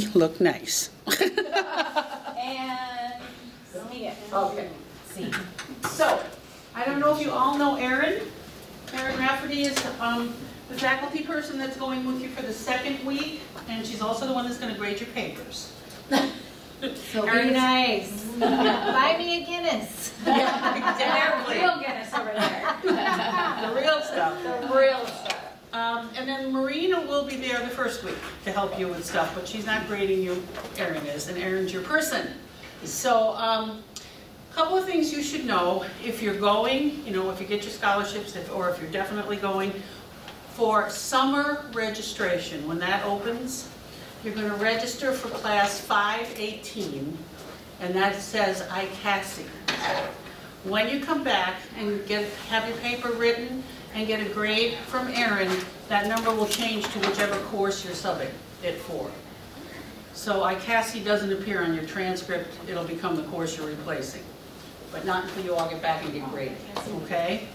look nice. And see it. Okay. See. So, I don't know if you all know Erin. Erin Rafferty is the faculty person that's going with you for the second week, and she's also the one that's going to grade your papers. So be nice. Buy me a Guinness. Yeah, exactly. Real Guinness over there. The real stuff. The real stuff. And then Marina will be there the first week to help you with stuff, but she's not grading you. Erin is, and Erin's your person. So, a couple of things you should know if you're going, you know, if you get your scholarships, or if you're definitely going, for summer registration, when that opens, you're going to register for class 518, and that says ICASSI. When you come back and have your paper written and get a grade from Erin, that number will change to whichever course you're subbing it for. So ICASSI doesn't appear on your transcript, it'll become the course you're replacing. But not until you all get back and get graded, okay?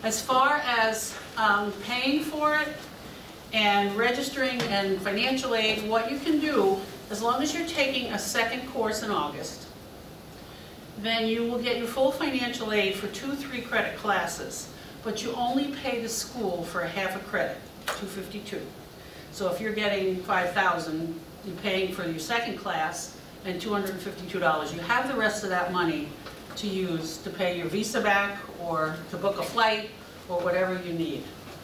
As far as paying for it and registering and financial aid, what you can do, as long as you're taking a second course in August, then you will get your full financial aid for 2 3-credit classes, but you only pay the school for a half a credit, $252. So if you're getting $5,000, you're paying for your second class and $252. You have the rest of that money to use to pay your visa back or to book a flight or whatever you need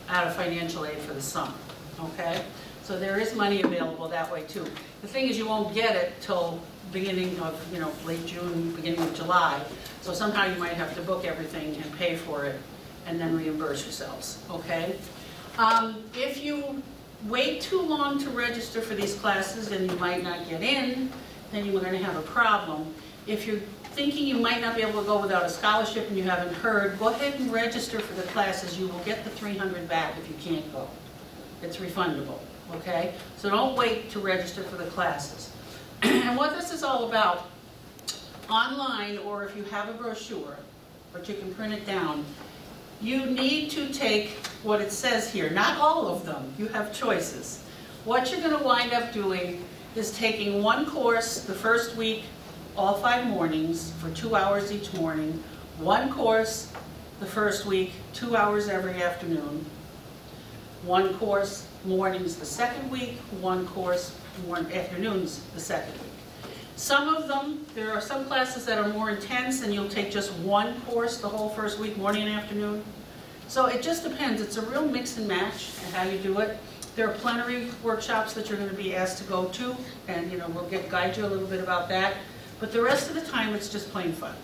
out of financial aid for the summer, okay? So there is money available that way too. The thing is, you won't get it till beginning of, you know, late June, beginning of July. So somehow you might have to book everything and pay for it and then reimburse yourselves, okay? If you wait too long to register for these classes and you might not get in, then you're going to have a problem. If you're thinking you might not be able to go without a scholarship and you haven't heard, go ahead and register for the classes. You will get the $300 back if you can't go. It's refundable, okay? So don't wait to register for the classes. And what this is all about, online, or if you have a brochure, but you can print it down, you need to take what it says here. Not all of them. You have choices. What you're going to wind up doing is taking one course the first week, all 5 mornings, for 2 hours each morning. One course the first week, 2 hours every afternoon. One course mornings the second week, one course afternoons the second week. Some of them, there are some classes that are more intense and you'll take just one course the whole first week, morning and afternoon. So it just depends. It's a real mix and match in how you do it. There are plenary workshops that you're going to be asked to go to, and you know, we'll guide you a little bit about that. But the rest of the time, it's just plain fun.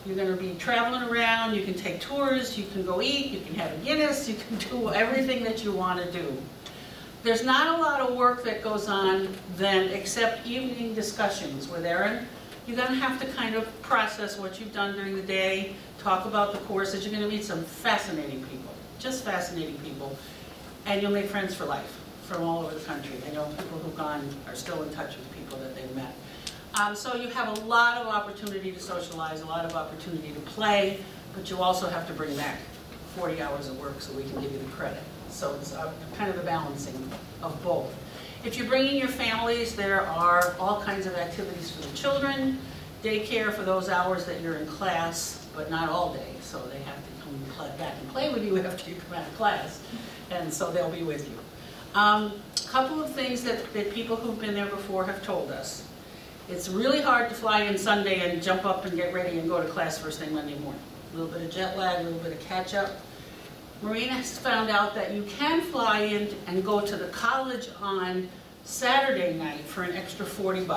You're going to be traveling around, you can take tours, you can go eat, you can have a Guinness, you can do everything that you want to do. There's not a lot of work that goes on then except evening discussions with Erin. You're going to have to kind of process what you've done during the day, talk about the courses. You're going to meet some fascinating people, just fascinating people, and you'll make friends for life from all over the country. I know people who've gone are still in touch with people that they've met. So you have a lot of opportunity to socialize, a lot of opportunity to play, but you also have to bring back 40 hours of work so we can give you the credit. So it's kind of a balancing of both. If you're bringing your families, there are all kinds of activities for the children, daycare for those hours that you're in class, but not all day, so they have to come back and play with you after you come out of class, and so they'll be with you. A couple of things that people who've been there before have told us. It's really hard to fly in Sunday and jump up and get ready and go to class first thing Monday morning. A little bit of jet lag, a little bit of catch up. Marina has found out that you can fly in and go to the college on Saturday night for an extra $40.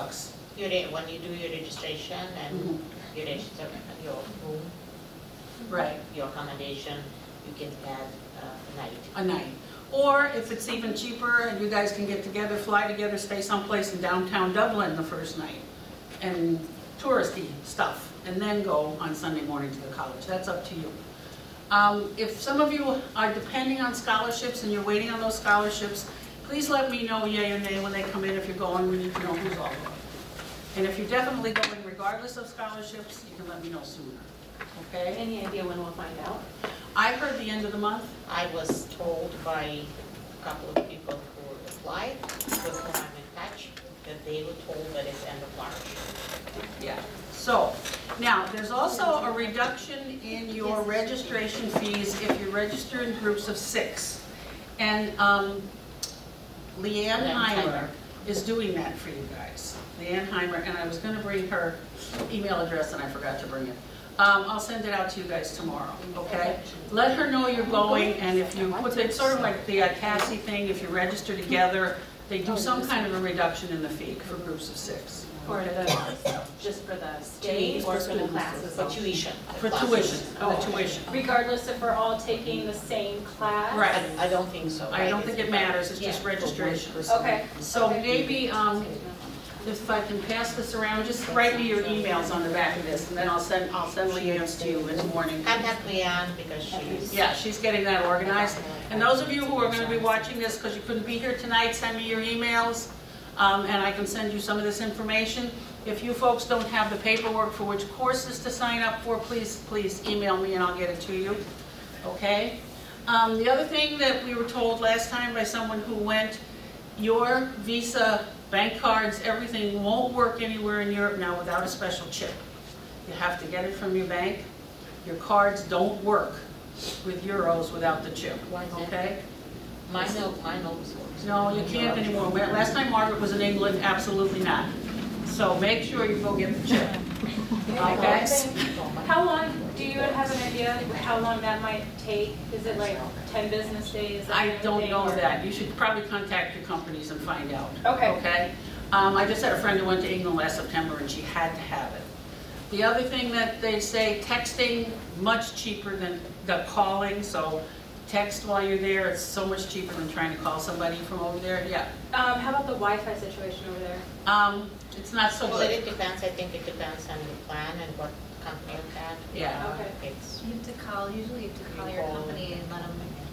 When you do your registration and you register your room, right, your accommodation, you can add a night. A night. Or if it's even cheaper and you guys can get together, fly together, stay someplace in downtown Dublin the first night and touristy stuff, and then go on Sunday morning to the college. That's up to you. If some of you are depending on scholarships and you're waiting on those scholarships, please let me know yay or nay when they come in. If you're going, we need to know who's all going. And if you're definitely going regardless of scholarships, you can let me know sooner. Okay? Any idea when we'll find out? I heard the end of the month. I was told by a couple of people who applied, with whom I'm in touch, they were told that it's end of March. Yeah. So, now, there's also a reduction in your registration fees if you register in groups of 6. And Leanne Heimer is doing that for you guys. Leanne Heimer, and I was going to bring her email address and I forgot to bring it. I'll send it out to you guys tomorrow, okay? Let her know you're going, and if you put it, sort of like the ICASSI thing, if you register together, they do some kind of a reduction in the fee for groups of 6. For the, just for the state or for the classes? For tuition. For tuition, for the tuition. Regardless if we're all taking the same class? Right. I don't think so. I don't think it matters, it's just registration. Okay. So maybe, if I can pass this around, just write me your emails on the back of this, and then I'll send Leanne's to you in the morning. Contact Leanne because she's... Yeah, she's getting that organized. And those of you who are going to be watching this because you couldn't be here tonight, send me your emails, and I can send you some of this information. If you folks don't have the paperwork for which courses to sign up for, please email me and I'll get it to you. Okay? The other thing that we were told last time by someone who went, your Visa, bank cards, everything won't work anywhere in Europe now without a special chip. You have to get it from your bank. Your cards don't work with euros without the chip. Why is that? Okay? Mine always works. No, you can't anymore. Last time Margaret was in England, absolutely not. So make sure you go get the chip. Okay? How long, do you have an idea how long that might take? Is it like 10 business days? I don't know that. You should probably contact your companies and find out. Okay. Okay? I just had a friend who went to England last September and she had to have it. The other thing that they say, texting, much cheaper than the calling, so text while you're there, it's so much cheaper than trying to call somebody from over there. Yeah. How about the Wi-Fi situation over there? It's not so Well, good. it depends. I think it depends on the plan and what company you have. Yeah. Okay. It's You have to call, usually you have to call your company and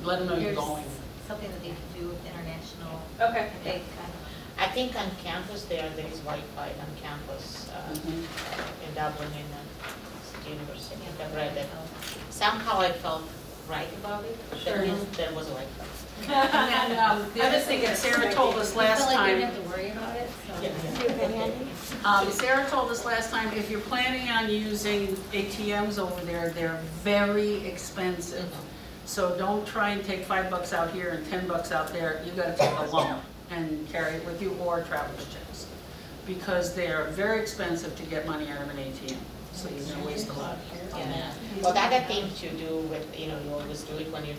Let them know you're there's going. something that they can do with international. Okay. And they kind of, I think on campus there is Wi-Fi on campus in Dublin in the university. I've read it. Somehow I felt right about it. Sure. There was Wi-Fi. And then the other thing that Sarah told us I last feel like we time, didn't have to worry about it, so. Yeah. Sarah told us last time, if you're planning on using ATMs over there, they're very expensive. So don't try and take $5 out here and $10 out there. You gotta take a lump and carry it with you or traveler's checks. Because they're very expensive to get money out of an ATM. So you're gonna waste a lot. Yeah. Well, the other thing to do with, you always do it when you,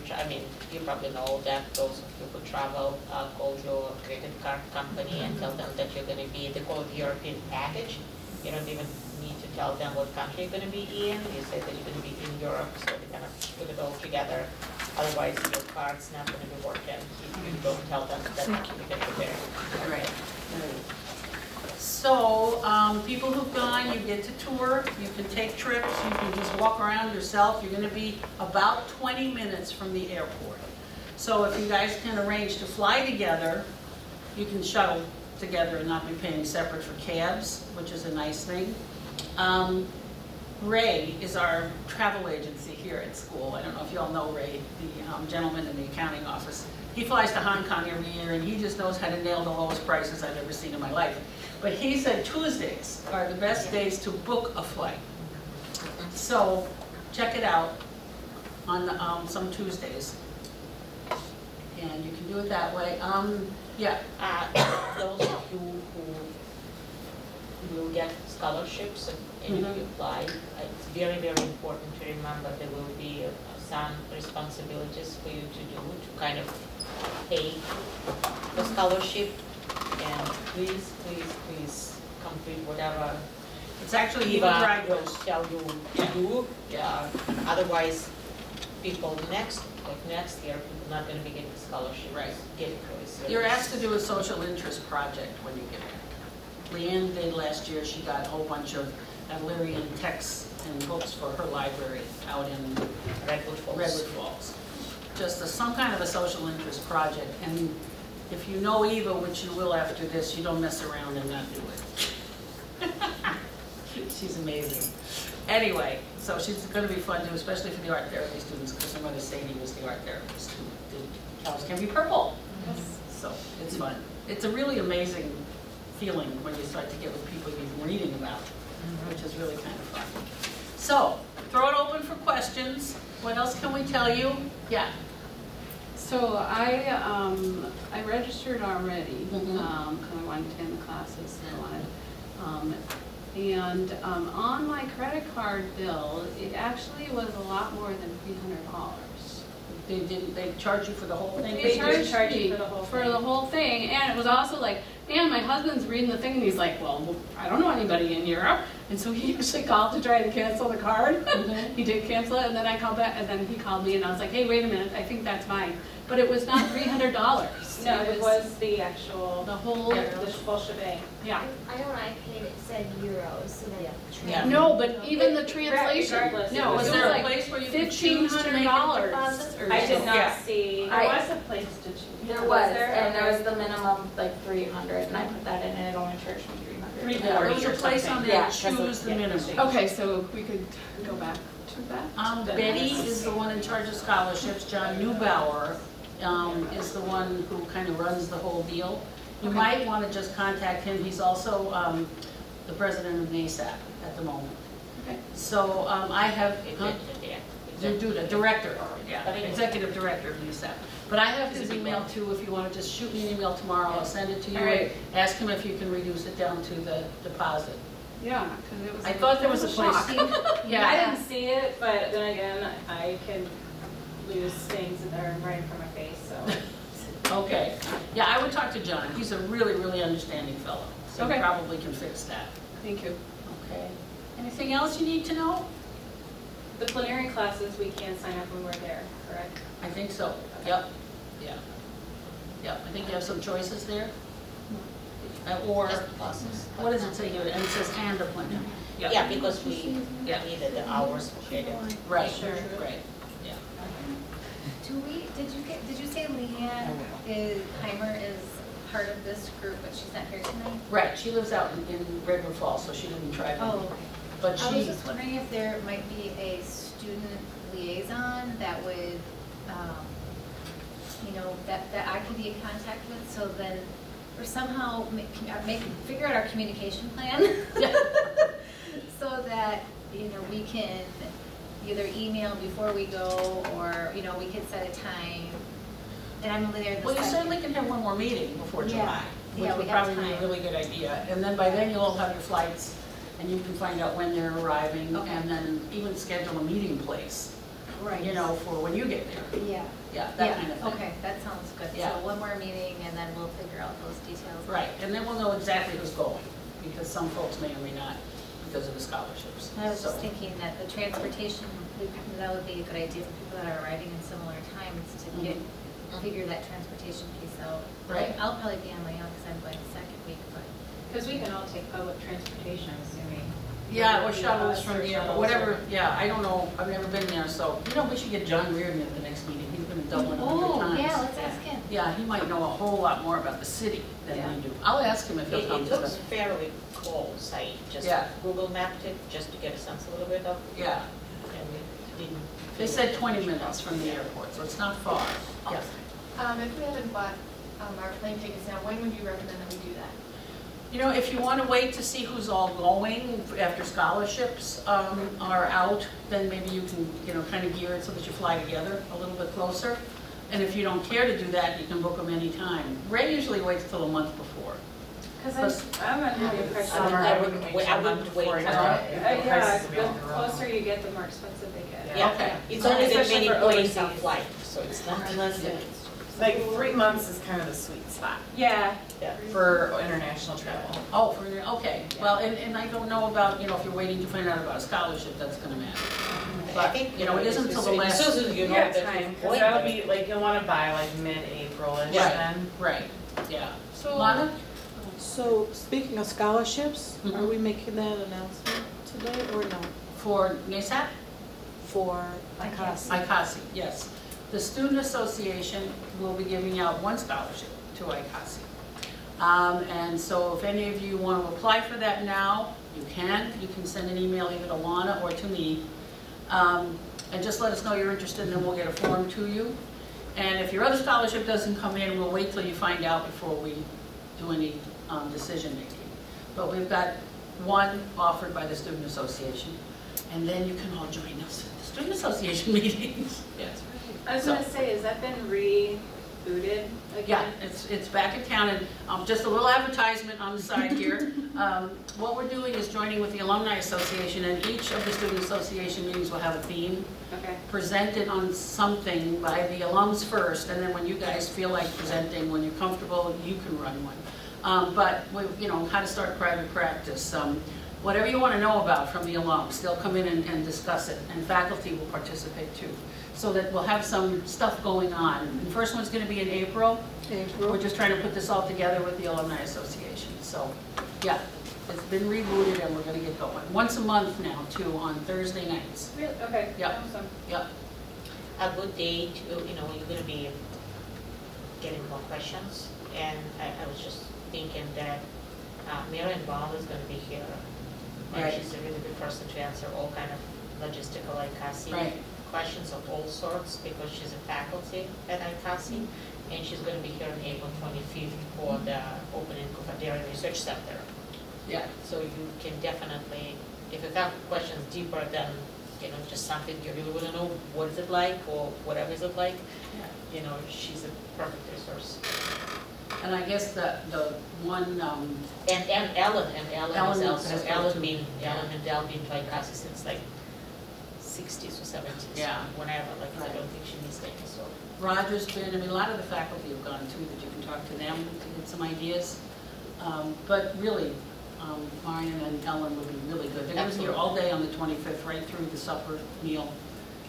you probably know that those of you who travel, call your credit card company and tell them that you're going to be, they call it European package. You don't even need to tell them what country you're going to be in. You say that you're going to be in Europe, so they kind of put it all together. Otherwise, your card's not going to be working if you don't tell them that you're going to be there. Right. So, people who've gone, you get to tour, you can take trips, you can just walk around yourself. You're going to be about 20 minutes from the airport. So if you guys can arrange to fly together, you can shuttle together and not be paying separate for cabs, which is a nice thing. Ray is our travel agency here at school. I don't know if you all know Ray, the gentleman in the accounting office. He flies to Hong Kong every year and he just knows how to nail the lowest prices I've ever seen in my life. But he said Tuesdays are the best days to book a flight. So check it out on some Tuesdays. And you can do it that way. Yeah. Those of you who will get scholarships and if you apply, it's very, very important to remember there will be some responsibilities for you to do to kind of pay the scholarship. And please complete whatever It's actually Eva even will drivers. tell you to do. Yeah. Otherwise, people next year, people not going to be getting scholarships. Right. Getting really serious. You're asked to do a social interest project when you get back. Leanne did last year. She got a whole bunch of Illyrian texts and books for her library out in Redwood Falls. Just some kind of a social interest project. And if you know Eva, which you will after this, you don't mess around and not do it. She's amazing. Anyway, so she's going to be fun too, especially for the art therapy students, because her mother Sadie was the art therapist who did Cows Can Be Purple. So it's fun. It's a really amazing feeling when you start to get with people you've been reading about, which is really kind of fun. So, throw it open for questions. What else can we tell you? Yeah. So I registered already, because I wanted to attend the classes that I wanted. And on my credit card bill, it actually was a lot more than $300. They charge you for the whole thing? They charged charge you me for the whole for thing. the whole thing, and it was also like, man, my husband's reading the thing, and he's like, well, I don't know anybody in Europe, and so he actually called to try to cancel the card. He did cancel it, and then I called back, and then he called me, and I was like, hey, wait a minute, I think that's mine. But it was not $300. No, it was the actual, the whole, the full shebang. yeah. I know when I paid it said euros, so then Yeah. No, but even the translation, Regardless, it no, it was was there a like place where you could choose to make a $1,500 deposit, or or I did something. not Yeah. see. There I- was a place to choose. there Was was, there? and there was the minimum like 300, and I put that in, and it only charged me 300. Yeah, there was a place on there, Yeah, choose the minimum. Okay, so we could go back to that. Betty is the one in charge of scholarships. John Neubauer is the one who kind of runs the whole deal. You Okay. might want to just contact him. He's also the president of NASAP at the moment. Okay. So I have, Yeah. director, yeah, executive director of NASAP. But I have his email too, if you want to just shoot me an email tomorrow, I'll send it to you. All right. Ask him if you can reduce it down to the deposit. Yeah, because it was. I thought there was a place. Yeah, I didn't see it, but then again, I can lose things that are right in front of my face, so. Okay, yeah, I would talk to John, he's a really, really understanding fellow, so he Okay. probably can fix that. Thank you. Okay, anything else you need to know? The plenary classes, we can sign up when we're there, correct? I think so, yep, yeah. Yep, I think you have some choices there. Or, Just classes. what does it say here, and it says and a plenary. Yep. Yeah, because we Yeah. needed the hours for it. Right, Sure. right, yeah. Did you say Leanne Heimer is part of this group, but she's not here tonight? Right, she lives out in Redwood Falls, so she didn't try. Oh, okay. But I was she, just wondering if there might be a student liaison that would, that I could be in contact with, so then, or somehow figure out our communication plan. So that, we can either email before we go, or, we could set a time. And I'm only there the well, you second. certainly can have one more meeting before Yeah. July, which Yeah, would we have probably be a time. really good idea. And then by then you'll all have your flights, and you can find out when they're arriving, Okay. and then even schedule a meeting place, Right. for when you get there. Yeah. Yeah, that kind of thing. Okay, that sounds good. Yeah. So one more meeting, and then we'll figure out those details. Right, and then we'll know exactly who's going, because some folks may or may not, because of the scholarships. I was just So- thinking that the transportation, that would be a good idea for people that are arriving in similar times to figure that transportation piece out. Right. I'll probably be on my own because I'm going the second week, but. Because we can all take public transportation, assuming. Yeah, or shuttles from Or the airport, shuttles whatever, or- yeah, I don't know, I've never been there, so, we should get John Reardon at the next meeting, he's been in Dublin 100 times. Yeah, let's ask him. Yeah, he might know a whole lot more about the city than we do. I'll ask him if he'll come It to looks the, fairly close. I just Yeah. Google mapped it just to get a sense a little bit of, yeah. and we didn't. They said 20 minutes from the airport, so it's not far. Yeah. If we haven't bought our plane tickets now, when would you recommend that we do that? If you want to wait to see who's all going after scholarships are out, then maybe you can, kind of gear it so that you fly together a little bit closer. And if you don't care to do that, you can book them anytime. Ray usually waits till a month before. Because I'm under the impression I that, wouldn't wait for it. yeah, the closer you get, the more expensive they get. Yeah, Okay. it's only that Especially many for planes are overseas. flying, so it's not. Like 3 months is kind of the sweet spot Yeah, for international travel. Oh, okay. Well, and I don't know about, if you're waiting to find out about a scholarship, that's going to matter. I But, think, it isn't until the last. As soon as you know Yeah, that time, you're because going that would there. be, like, you'll want to buy like mid-April-ish Right. then. Right, yeah. So, Lana? So, speaking of scholarships, Mhm. are we making that announcement today or no? For NASAP? For ICASSI? ICASSI, yes. The Student Association will be giving out one scholarship to ICASSI. And so if any of you want to apply for that now, you can. You can send an email either to Lana or to me. And just let us know you're interested, and then we'll get a form to you. And if your other scholarship doesn't come in, we'll wait till you find out before we do any decision making. But we've got one offered by the Student Association, and then you can all join us at the Student Association meetings. Yes. I was gonna say, has that been rebooted Yeah, again? it's back in town, and just a little advertisement on the side here. What we're doing is joining with the Alumni Association, and each of the Student Association meetings will have a theme Okay. presented on something by the alums first, and then when you guys feel like presenting, when you're comfortable, you can run one. But, you know, how to start private practice, whatever you want to know about from the alums, they'll come in and discuss it, and faculty will participate too. So that we'll have some stuff going on. The first one's going to be in April. We're just trying to put this all together with the Alumni Association. So, yeah, it's been rebooted and we're going to get going. Once a month now, too, on Thursday nights. Really? Okay. Yeah. Awesome. Yep. A good day to, you know, you're gonna be getting more questions, and I was just thinking that Marion Ball is gonna be here. And Right. she's a really good person to answer all kind of logistical ICASSI Right. questions of all sorts, because she's a faculty at ICASSI, and she's gonna be here on April 25th for the opening of a dairy research center. Yeah. So you can definitely, if you have questions deeper than, you know, just something you really want to know, what is it like, or whatever is it like, you know, she's a perfect resource. And I guess the one, And Ellen Ellen is also, has gone Ellen too. been, Ellen and Del been to ICASSI since like 60s or 70s. Yeah. Whenever, like, I Right. don't think she needs any, so. Roger's been, I mean, a lot of the faculty have gone too, that you can talk to them to get some ideas. But really, Marion and Ellen will be really good. They're going to be here all day on the 25th, right through the supper meal.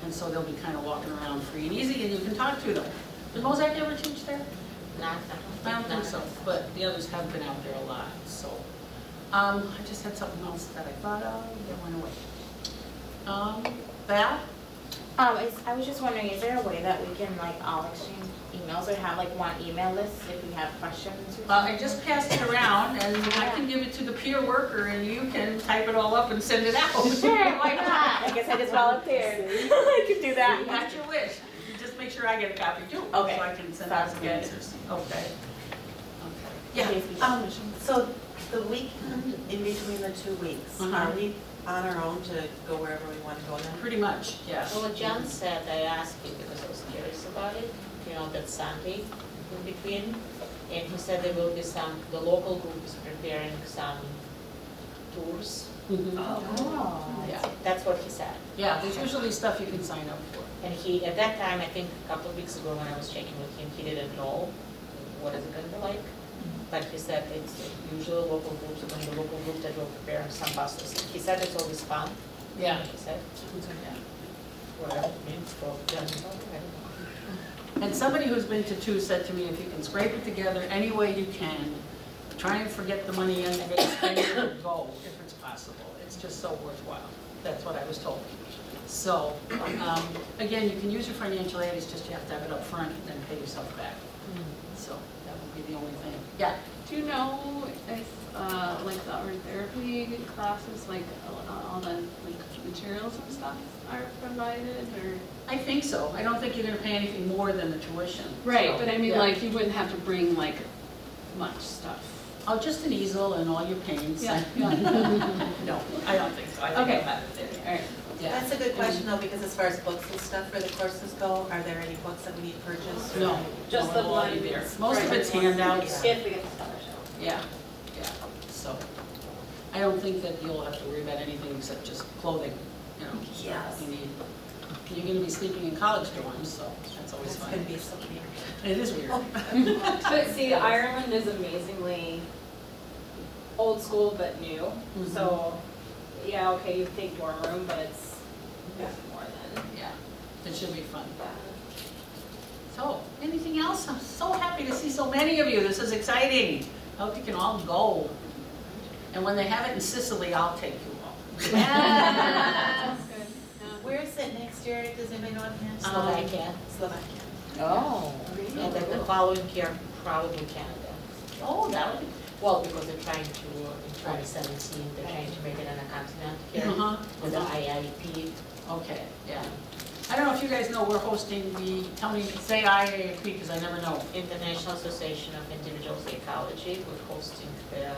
And so they'll be kind of walking around free and easy, and you can talk to them. Did Mosaic ever teach there? Not, I don't think so, but the others have been out there a lot, so. I just had something else that I thought of, that went away. Val? I was just wondering, is there a way that we can like all exchange emails or have like one email list if we have questions? Or I just passed it around, and I can give it to the peer worker, and you can type it all up and send it out. Sure, why not? I guess I just volunteered. I could do that. Not your wish. Just make sure I get a copy too. Okay. So I can send out Sounds some good. answers. Okay. Okay. Yeah. So the weekend in between the 2 weeks, Uh-huh. are we on our own to go wherever we want to go then? Pretty much, yes. Well, what John said, I asked him because I was curious about it, you know, that Sunday in between. And he said there will be some, the local group is preparing some tours. Mhm. Oh. Yeah. That's what he said. Yeah, there's usually stuff you can sign up for. And he, at that time, I think a couple of weeks ago when I was checking with him, he didn't know what is it going to be like. But he said it's usually local groups, and the local group that will prepare some buses. He said it's always fun. Yeah. He said, whatever it means for them. I don't know. And somebody who's been to two said to me, if you can scrape it together any way you can, try and forget the money end of it, spend it and go if it's possible. It's just so worthwhile. That's what I was told. So, again, you can use your financial aid, it's just you have to have it up front and then pay yourself back. So that would be the only thing. Yeah. Do you know if, like the art therapy classes, like all the like materials and stuff are provided, or? I think so. I don't think you're gonna pay anything more than the tuition. Right, So, but I mean, yeah. like, you wouldn't have to bring like much stuff. Oh, just an easel and all your paints. Yeah. No, I don't think so. I think Okay. I'll have it there. All right. Yeah. That's a good question though, because as far as books and stuff for the courses go, are there any books that we need to purchase? No. Just no, the it'll all be one. there. Most of it's handouts. If we get the scholarship. Yeah, yeah, so, I don't think that you'll have to worry about anything except just clothing, you know, stuff Yes. you need. You're gonna be sleeping in college dorms, so that's always It's fun. gonna be so weird. It is weird. But see, Ireland is amazingly old school but new. Mhm. So, yeah, okay, you take dorm room, but it's more than Yeah, it should be fun. that. So, anything else? I'm so happy to see so many of you, this is exciting. I hope you can all go. And when they have it in Sicily, I'll take you all. Yes. Where is it next year? Does anybody know offhand? Slovakia. Slovakia. Oh. And then the following year, probably Canada. Oh, that would be. Well, because they're trying to, in 2017, they're trying to make it on a continent here Uh-huh. with the IIP. Okay, yeah. I don't know if you guys know, we're hosting tell me, say IAAP, because I never know. International Association of Individual Psychology, we're hosting the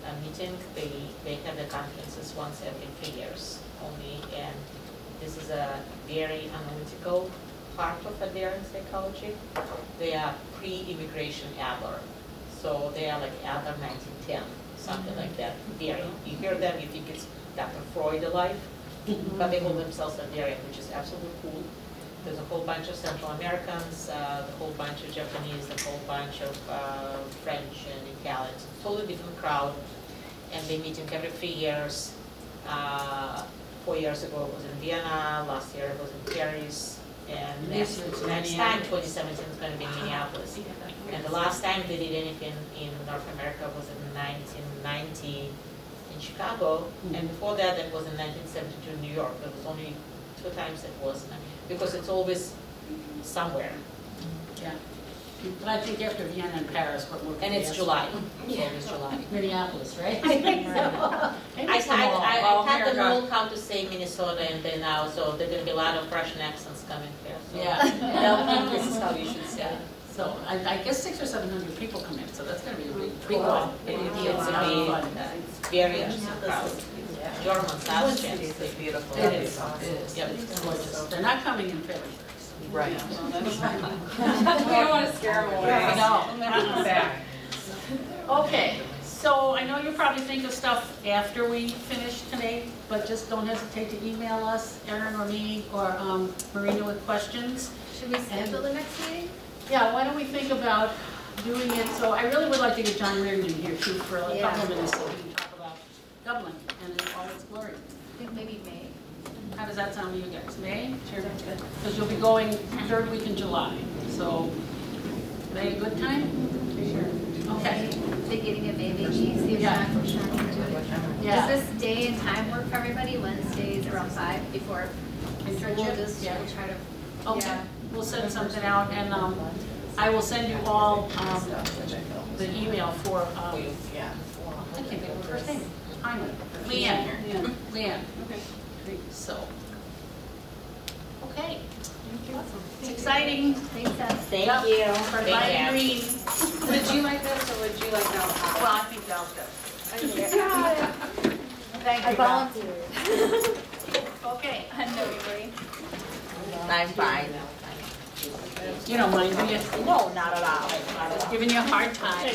a meeting. They have the conferences once every 3 years only, and this is a very analytical part of Adler psychology. They are pre-immigration Adler, so they are like Adler 1910, something like that. Very, you hear them, you think it's Dr. Freud alive, but they call themselves Adlerian, which is absolutely cool. There's a whole bunch of Central Americans, a whole bunch of Japanese, a whole bunch of French and Italians, totally different crowd, and they meeting every 3 years. 4 years ago it was in Vienna, last year it was in Paris, and next time, 2017, is going to be in Minneapolis. And the last time they did anything in North America was in 1990 in Chicago, and before that it was in 1972 in New York. There was only 2 times it was, because it's always somewhere. Yeah. But I think after Vienna and Paris, we're And it's July. It's always July. Minneapolis, right? I think so. I had them all how to say Minnesota and then now, so there are going to be a lot of Russian accents coming here. So. Yeah, they'll think this is how you should say it. So I guess 600 or 700 people come in, so that's going to be a big crowd. It's a very interesting crowd. Germans, Austrians. It's beautiful. It is. Yeah, it's gorgeous. They're not coming in February. Right. We don't want to scare them away. I know. Not back. Okay, so I know you'll probably think of stuff after we finish today, but just don't hesitate to email us, Erin or me, or Marina with questions. Should we schedule the next meeting? Yeah, why don't we think about doing it, so I really would like to get John Reardon in here too for a couple of minutes so we can talk about Dublin and in all its glory. I think maybe May. How does that sound to you guys? May? Sure. Because you'll be going 3rd week in July, so May a good time? Sure. Okay. Beginning of May, maybe, see if Yeah. Sean can do it. Yeah. Does this day and time work for everybody? Wednesdays around 5 before? We'll Internship? just, Yeah. we'll try to, Okay, yeah. we'll send something out, and I will send you all the email for, I can't think of her first name, Hyman, Leanne. Leanne. Okay. Great, so. Okay. It's exciting. Thanks, Seth. Thank Yep. you. For Thank Light you. Green. Would you like this, or would you like that? Well, I think Val's good. Thank I you, Val. volunteered. Okay. I'm fine. You don't mind, do you? No, not at all. Just giving you a hard time.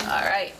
All right.